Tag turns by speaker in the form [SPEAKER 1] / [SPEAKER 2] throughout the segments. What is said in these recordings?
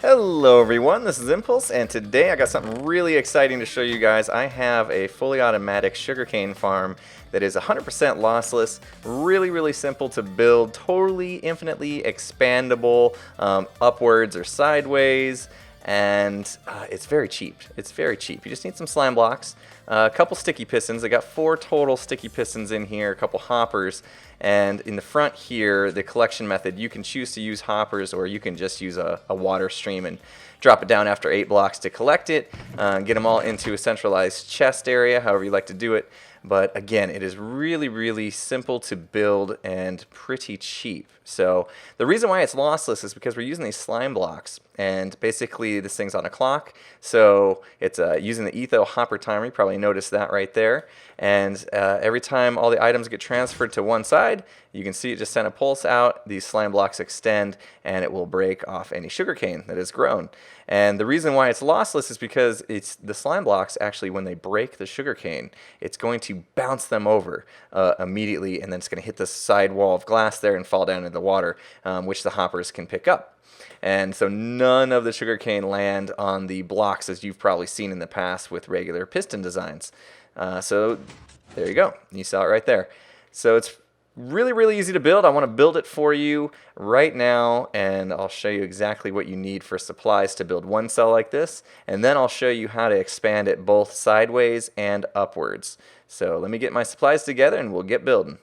[SPEAKER 1] Hello everyone, this is Impulse, and today I got something really exciting to show you guys. I have a fully automatic sugarcane farm that is 100% lossless, really simple to build, totally infinitely expandable, upwards or sideways, and it's very cheap. It's very cheap. You just need some slime blocks, a couple sticky pistons. I got 4 total sticky pistons in here, a couple hoppers, and in the front here, the collection method, you can choose to use hoppers or you can just use a water stream and drop it down after 8 blocks to collect it, get them all into a centralized chest area, however you like to do it. But again, it is really simple to build and pretty cheap. So the reason why it's lossless is because we're using these slime blocks, and basically this thing's on a clock. So it's using the etho hopper timer. You probably noticed that right there. And every time all the items get transferred to one side, you can see it just sent a pulse out. These slime blocks extend, and it will break off any sugarcane that has grown. And the reason why it's lossless is because it's the slime blocks actually, when they break the sugarcane, it's going to bounce them over immediately, and then it's going to hit the side wall of glass there and fall down into the water, which the hoppers can pick up. And so none of the sugarcane land on the blocks as you've probably seen in the past with regular piston designs. So there you go. You saw it right there. So it's really easy to build. I want to build it for you right now, and I'll show you exactly what you need for supplies to build one cell like this, and then I'll show you how to expand it both sideways and upwards. So let me get my supplies together and we'll get building.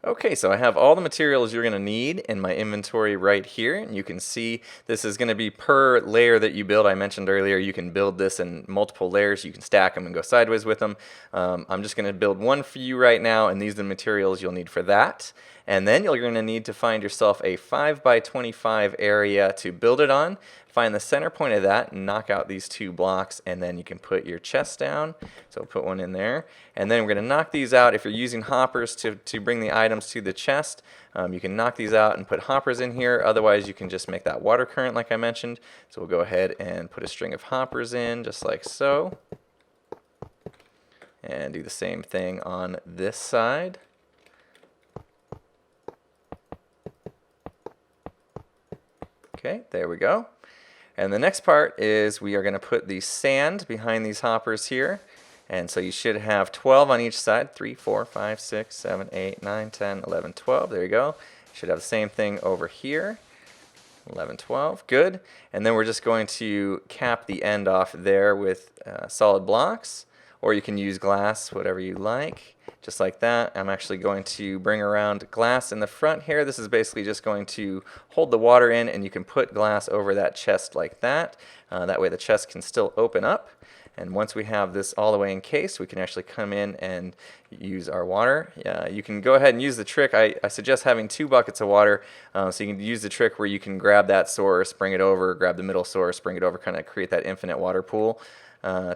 [SPEAKER 1] Okay, so I have all the materials you're going to need in my inventory right here, and you can see this is going to be per layer that you build. I mentioned earlier you can build this in multiple layers. You can stack them and go sideways with them. I'm just going to build one for you right now, and these are the materials you'll need for that. And then you're going to need to find yourself a 5x25 area to build it on. Find the center point of that and knock out these 2 blocks, and then you can put your chest down. So we'll put one in there. And then we're going to knock these out. If you're using hoppers to bring the items to the chest, you can knock these out and put hoppers in here. Otherwise, you can just make that water current like I mentioned. So we'll go ahead and put a string of hoppers in just like so. And do the same thing on this side. Okay, there we go. And the next part is we are going to put the sand behind these hoppers here. And so you should have 12 on each side. 3, 4, 5, 6, 7, 8, 9, 10, 11, 12. There you go. Should have the same thing over here. 11, 12. Good. And then we're just going to cap the end off there with solid blocks. Or you can use glass, whatever you like. Just like that. I'm actually going to bring around glass in the front here. This is basically just going to hold the water in, and you can put glass over that chest like that. That way the chest can still open up. And once we have this all the way encased, we can actually come in and use our water. You can go ahead and use the trick. I suggest having 2 buckets of water, so you can use the trick where you can grab that source, bring it over, grab the middle source, bring it over, kind of create that infinite water pool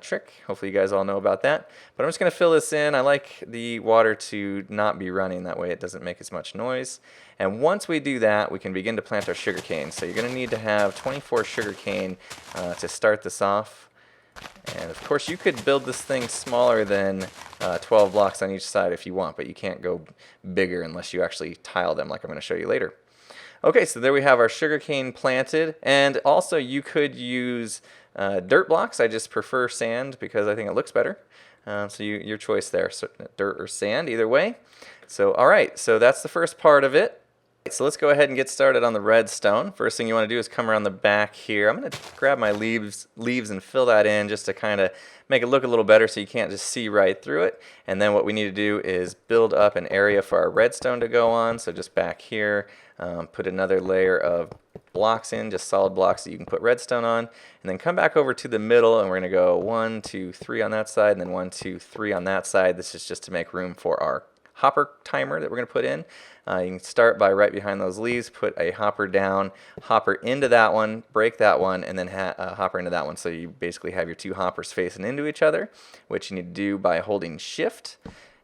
[SPEAKER 1] trick. Hopefully you guys all know about that. But I'm just going to fill this in. I like the water to not be running. That way it doesn't make as much noise. And once we do that, we can begin to plant our sugarcane. So you're going to need to have 24 sugarcane to start this off. And of course you could build this thing smaller than 12 blocks on each side if you want, but you can't go bigger unless you actually tile them like I'm going to show you later. Okay, so there we have our sugarcane planted, and also you could use dirt blocks. I just prefer sand because I think it looks better. So your choice there, so dirt or sand, either way. So alright, so that's the first part of it. So let's go ahead and get started on the redstone. First thing you want to do is come around the back here. I'm going to grab my leaves and fill that in just to kind of make it look a little better so you can't just see right through it. And then what we need to do is build up an area for our redstone to go on. So just back here, put another layer of blocks in, just solid blocks that you can put redstone on. And then come back over to the middle, and we're going to go 1, 2, 3 on that side, and then 1, 2, 3 on that side. This is just to make room for our hopper timer that we're going to put in. You can start by right behind those leaves, put a hopper down, hopper into that one, break that one, and then hopper into that one. So you basically have your 2 hoppers facing into each other, which you need to do by holding shift.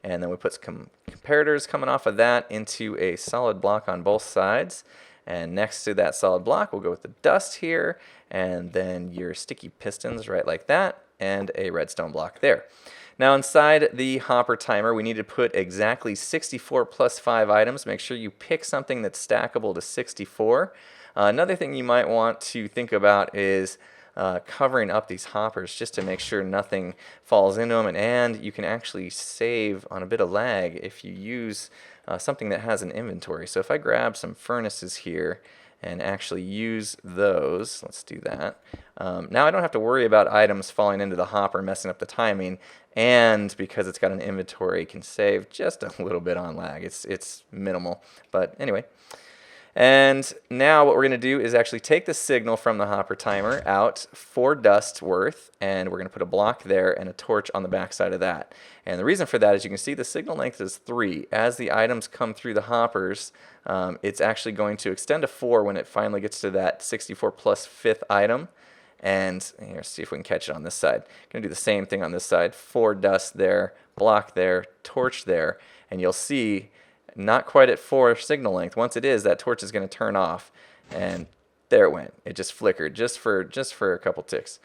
[SPEAKER 1] And then we put some comparators coming off of that into a solid block on both sides. And next to that solid block, we'll go with the dust here, and then your sticky pistons right like that, and a redstone block there. Now inside the hopper timer, we need to put exactly 64 plus 5 items. Make sure you pick something that's stackable to 64. Another thing you might want to think about is covering up these hoppers just to make sure nothing falls into them, and you can actually save on a bit of lag if you use something that has an inventory. So if I grab some furnaces here and actually use those, let's do that. Now I don't have to worry about items falling into the hopper, messing up the timing, and because it's got an inventory, it can save just a little bit on lag. It's minimal, but anyway. And now what we're going to do is actually take the signal from the hopper timer out 4 dust worth, and we're going to put a block there and a torch on the back side of that. And the reason for that is you can see the signal length is 3. As the items come through the hoppers, it's actually going to extend to 4 when it finally gets to that 64 plus 5th item. And here, see if we can catch it on this side. Going to do the same thing on this side. 4 dust there, block there, torch there, and you'll see not quite at 4 signal length. Once it is, that torch is going to turn off, and there it went. It just flickered just for a couple ticks.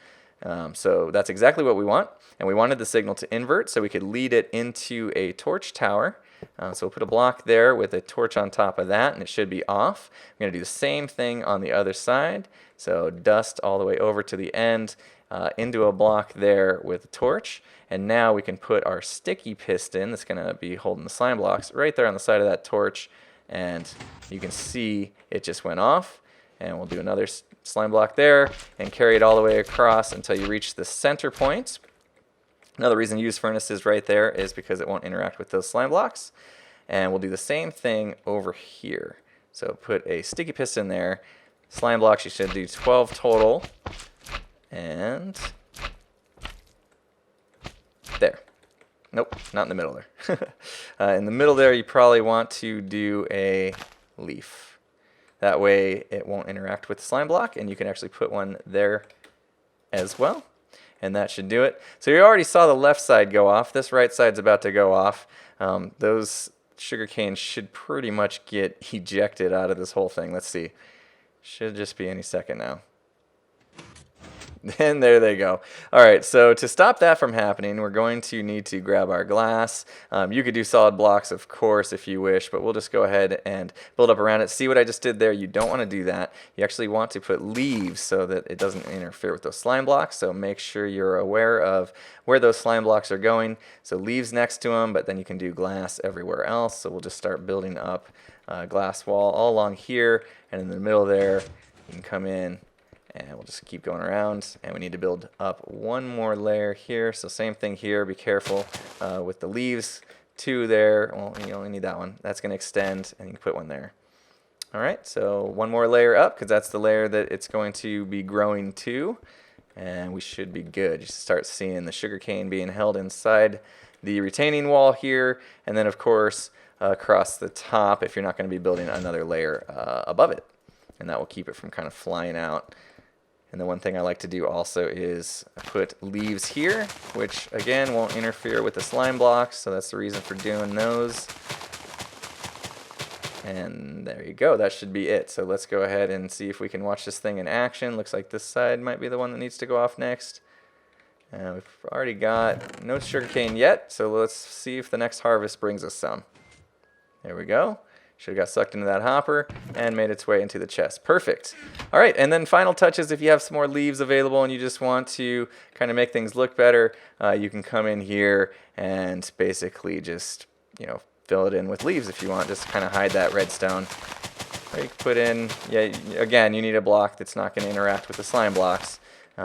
[SPEAKER 1] So that's exactly what we want, and we wanted the signal to invert so we could lead it into a torch tower. So we'll put a block there with a torch on top of that, and it should be off. We're going to do the same thing on the other side. So dust all the way over to the end, into a block there with a torch. And now we can put our sticky piston that's going to be holding the slime blocks right there on the side of that torch. And you can see it just went off. And we'll do another slime block there and carry it all the way across until you reach the center point. Another reason to use furnaces right there is because it won't interact with those slime blocks. And we'll do the same thing over here. So put a sticky piston there. Slime blocks, you should do 12 total. And there. Nope, not in the middle there. In the middle there, you probably want to do a leaf. That way it won't interact with the slime block, and you can actually put one there as well. And that should do it. So you already saw the left side go off. This right side's about to go off. Those sugar canes should pretty much get ejected out of this whole thing. Let's see. Should just be any second now. And there they go. All right, so to stop that from happening, we're going to need to grab our glass. You could do solid blocks, of course, if you wish, but we'll just go ahead and build up around it. See what I just did there? You don't want to do that. You actually want to put leaves so that it doesn't interfere with those slime blocks, so make sure you're aware of where those slime blocks are going. So leaves next to them, but then you can do glass everywhere else. So we'll just start building up a glass wall all along here, and in the middle there, you can come in. And we'll just keep going around, and we need to build up one more layer here. So same thing here, be careful with the leaves. 2 there, well, you only need that one. That's going to extend, and you can put one there. All right, so one more layer up, because that's the layer that it's going to be growing to, and we should be good. You start seeing the sugarcane being held inside the retaining wall here, and then of course across the top if you're not going to be building another layer above it, and that will keep it from kind of flying out. And the one thing I like to do also is put leaves here, which again won't interfere with the slime blocks, so that's the reason for doing those. And there you go, that should be it. So let's go ahead and see if we can watch this thing in action. Looks like this side might be the one that needs to go off next. We've already got no sugarcane yet, so let's see if the next harvest brings us some. There we go. Should have got sucked into that hopper and made its way into the chest. Perfect. All right, and then final touches, if you have some more leaves available and you just want to kind of make things look better, you can come in here and basically just, fill it in with leaves if you want, just to kind of hide that redstone. Or you can put in, again, you need a block that's not going to interact with the slime blocks.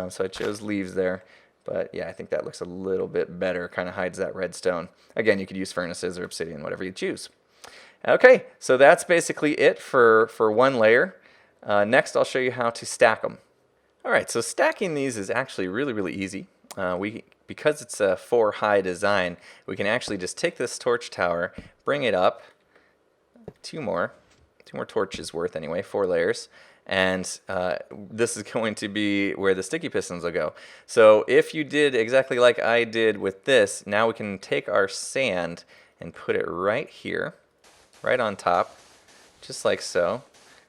[SPEAKER 1] So I chose leaves there. But yeah, I think that looks a little bit better, kind of hides that redstone. Again, you could use furnaces or obsidian, whatever you choose. Okay, so that's basically it for one layer. Next, I'll show you how to stack them. All right, so stacking these is actually really easy. Because it's a 4 high design, we can actually just take this torch tower, bring it up, two more torches worth anyway, 4 layers, and this is going to be where the sticky pistons will go. So if you did exactly like I did with this, now we can take our sand and put it right here, right on top, just like so,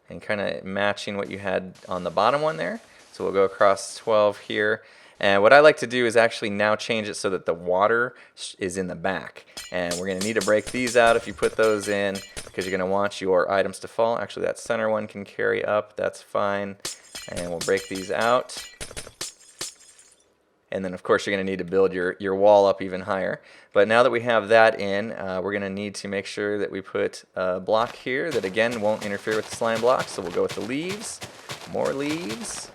[SPEAKER 1] and kind of matching what you had on the bottom one there. So we'll go across 12 here, And what I like to do is actually now change it so that the water is in the back. And we're going to need to break these out if you put those in, because you're going to want your items to fall. Actually, that center one can carry up. That's fine. And we'll break these out. And then, of course, you're going to need to build your wall up even higher. But now that we have that in, we're going to need to make sure that we put a block here that, again, won't interfere with the slime block. So we'll go with the leaves, more leaves,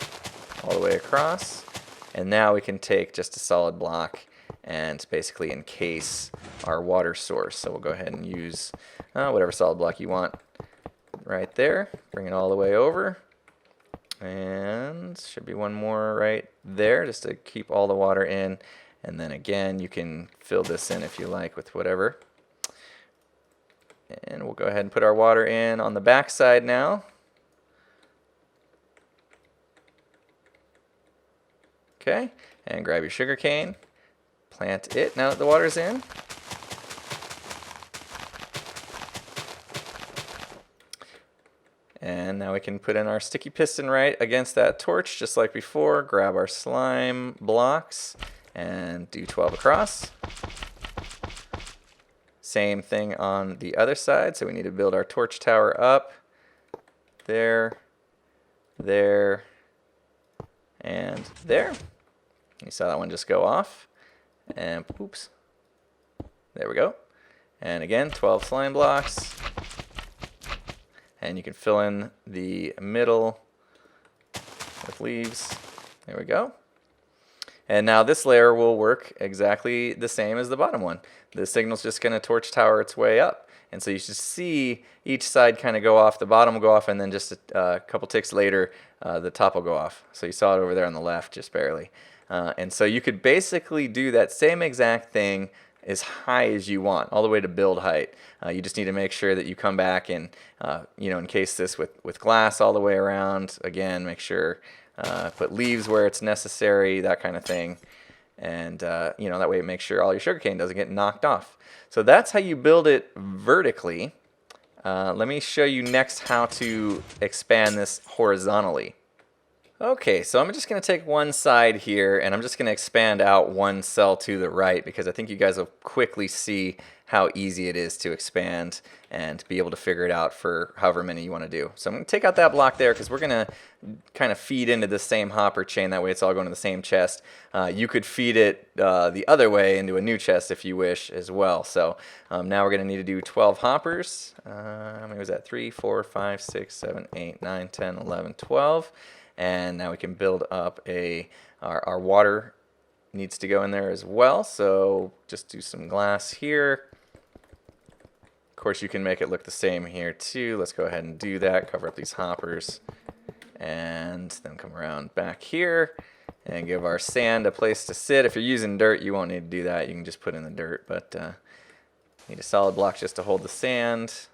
[SPEAKER 1] all the way across. And now we can take just a solid block and basically encase our water source. So we'll go ahead and use whatever solid block you want right there. Bring it all the way over. And should be one more right there just to keep all the water in. And then again, you can fill this in if you like with whatever. And we'll go ahead and put our water in on the back side now. Okay, and grab your sugarcane, plant it now that the water's in. And now we can put in our sticky piston right against that torch just like before. Grab our slime blocks and do 12 across. Same thing on the other side, so we need to build our torch tower up. There, there, and there. You saw that one just go off. And oops. There we go. And again, 12 slime blocks. And you can fill in the middle with leaves. There we go. And now this layer will work exactly the same as the bottom one. The signal's just going to torch tower its way up. And so you should see each side kind of go off, the bottom will go off, and then just a couple ticks later, the top will go off. So you saw it over there on the left, just barely. And so you could basically do that same exact thing as high as you want, all the way to build height. You just need to make sure that you come back and encase this with glass all the way around. Again, make sure put leaves where it's necessary, that kind of thing. And that way make sure all your sugarcane doesn't get knocked off. So that's how you build it vertically. Let me show you next how to expand this horizontally. Okay, so I'm just going to take one side here and I'm just going to expand out one cell to the right because I think you guys will quickly see how easy it is to expand and be able to figure it out for however many you want to do. So I'm going to take out that block there because we're going to kind of feed into the same hopper chain. That way it's all going to the same chest. You could feed it the other way into a new chest if you wish as well. So now we're going to need to do 12 hoppers. How many was that? 3, 4, 5, 6, 7, 8, 9, 10, 11, 12. And now we can build up our water needs to go in there as well. So just do some glass here. Of course, you can make it look the same here too. Let's go ahead and do that. Cover up these hoppers. And then come around back here and give our sand a place to sit. If you're using dirt, you won't need to do that. You can just put in the dirt. But need a solid block just to hold the sand.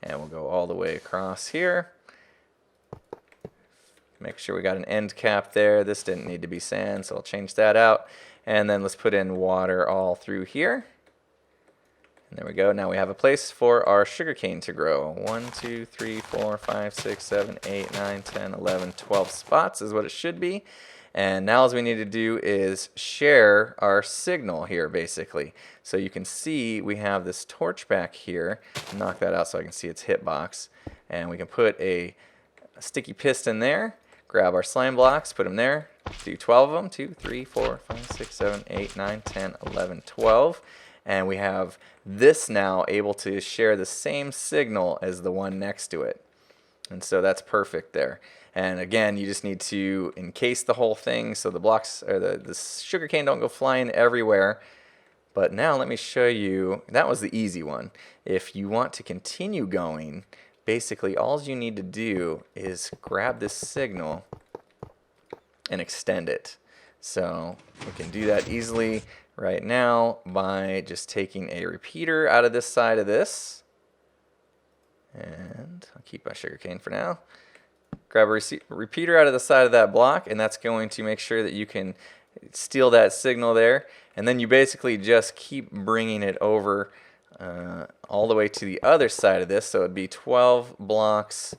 [SPEAKER 1] And we'll go all the way across here. Make sure we got an end cap there. This didn't need to be sand, so I'll change that out. And then let's put in water all through here. And there we go. Now we have a place for our sugarcane to grow. 1, 2, 3, 4, 5, 6, 7, 8, 9, 10, 11, 12 spots is what it should be. And now all we need to do is share our signal here, basically. So you can see we have this torch back here. Knock that out so I can see its hitbox. And we can put a sticky piston there. Grab our slime blocks, put them there, do 12 of them, 2, 3, 4, 5, 6, 7, 8, 9, 10, 11, 12. And we have this now able to share the same signal as the one next to it. And so that's perfect there. And again, you just need to encase the whole thing so the blocks or the sugarcane don't go flying everywhere. But now let me show you, that was the easy one. If you want to continue going, basically all you need to do is grab this signal and extend it. So we can do that easily right now by just taking a repeater out of this side of this. And I'll keep my sugarcane for now. Grab a repeater out of the side of that block, and that's going to make sure that you can steal that signal there. And then you basically just keep bringing it over all the way to the other side of this. So it'd be 12 blocks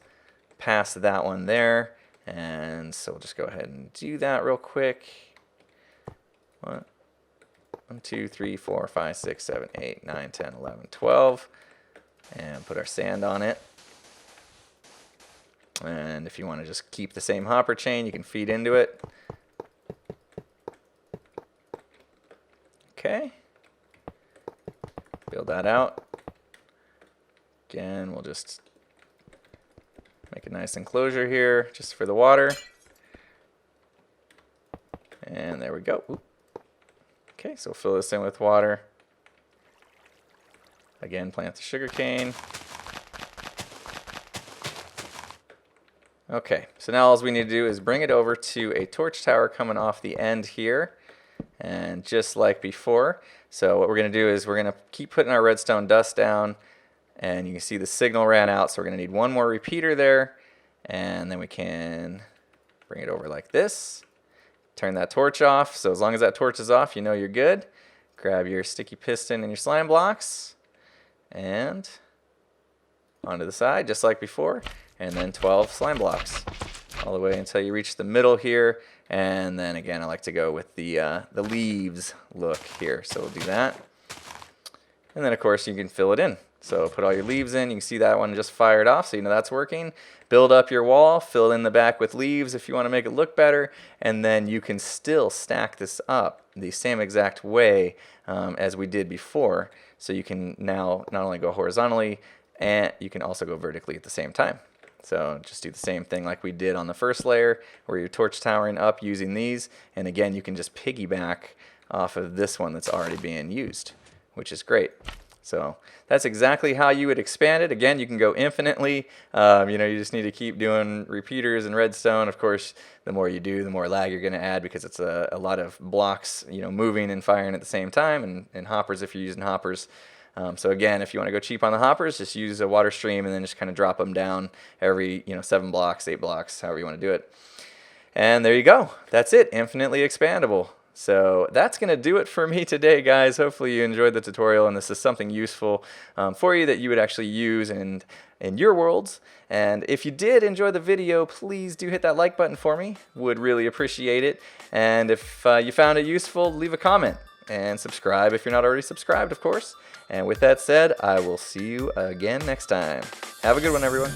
[SPEAKER 1] past that one there. And so we'll just go ahead and do that real quick. 1, 2, 3, 4, 5, 6, 7, 8, 9, 10, 11, 12. And put our sand on it. And if you want to just keep the same hopper chain, you can feed into it. Okay. Build that out. Again, we'll just make a nice enclosure here just for the water. And there we go. Oop. Okay, so fill this in with water. Again, plant the sugarcane. Okay, so now all we need to do is bring it over to a torch tower coming off the end here. And just like before, so what we're going to do is we're going to keep putting our redstone dust down, and you can see the signal ran out, so we're going to need one more repeater there, and then we can bring it over like this. Turn that torch off, so as long as that torch is off, you know you're good. Grab your sticky piston and your slime blocks, and onto the side, just like before, and then 12 slime blocks, all the way until you reach the middle here. And then again, I like to go with the leaves look here, so we'll do that. And then of course you can fill it in. So put all your leaves in. You can see that one just fired off, so you know that's working. Build up your wall, fill in the back with leaves if you want to make it look better, and then you can still stack this up the same exact way as we did before. So you can now not only go horizontally, and you can also go vertically at the same time. So just do the same thing like we did on the first layer, where you're torch towering up using these. And again, you can just piggyback off of this one that's already being used, which is great. So that's exactly how you would expand it. Again, you can go infinitely. You just need to keep doing repeaters and redstone. Of course, the more you do, the more lag you're going to add, because it's a lot of blocks, moving and firing at the same time, and hoppers if you're using hoppers. So again, if you want to go cheap on the hoppers, just use a water stream and then just kind of drop them down every 7 blocks, 8 blocks, however you want to do it. And there you go. That's it. Infinitely expandable. So that's going to do it for me today, guys. Hopefully you enjoyed the tutorial and this is something useful for you that you would actually use in your worlds. And if you did enjoy the video, please do hit that like button for me. Would really appreciate it. And if you found it useful, leave a comment and subscribe if you're not already subscribed, of course. And with that said, I will see you again next time. Have a good one, everyone.